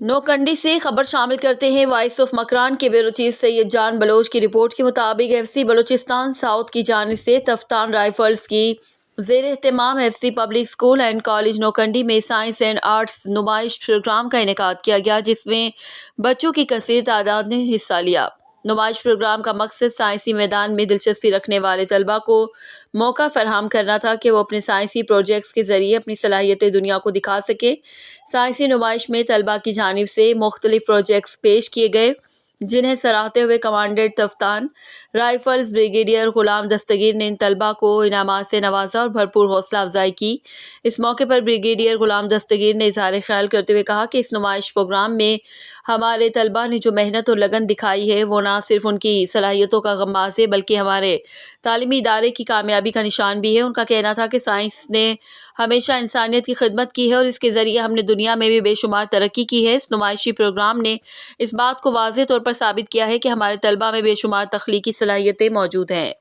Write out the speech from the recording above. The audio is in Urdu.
نوکنڈی سے خبر شامل کرتے ہیں۔ وائس آف مکران کے بیورو چیف سید جان بلوچ کی رپورٹ کے مطابق ایف سی بلوچستان ساؤتھ کی جانب سے تفتان رائفلز کی زیر اہتمام F C public school and college Nokkundi میں سائنس اینڈ آرٹس نمائش پروگرام کا انعقاد کیا گیا، جس میں بچوں کی کثیر تعداد نے حصہ لیا۔ نمائش پروگرام کا مقصد سائنسی میدان میں دلچسپی رکھنے والے طلباء کو موقع فراہم کرنا تھا کہ وہ اپنے سائنسی پروجیکٹس کے ذریعے اپنی صلاحیتیں دنیا کو دکھا سکیں۔ سائنسی نمائش میں طلباء کی جانب سے مختلف پروجیکٹس پیش کیے گئے، جنہیں سراہتے ہوئے commandant Taftan rifles brigadier Ghulam Dastgir نے ان طلباء کو انعامات سے نوازا اور بھرپور حوصلہ افزائی کی۔ اس موقع پر بریگیڈیئر غلام دستگیر نے اظہار خیال کرتے ہوئے کہا کہ اس نمائش پروگرام میں ہمارے طلباء نے جو محنت اور لگن دکھائی ہے، وہ نہ صرف ان کی صلاحیتوں کا غماز ہے بلکہ ہمارے تعلیمی ادارے کی کامیابی کا نشان بھی ہے۔ ان کا کہنا تھا کہ سائنس نے ہمیشہ انسانیت کی خدمت کی ہے اور اس کے ذریعے ہم نے دنیا میں بھی بے شمار ترقی کی ہے۔ اس نمائشی پروگرام نے اس بات کو واضح طور پر ثابت کیا ہے کہ ہمارے طلباء میں بے شمار تخلیقی صلاحیتیں موجود ہیں۔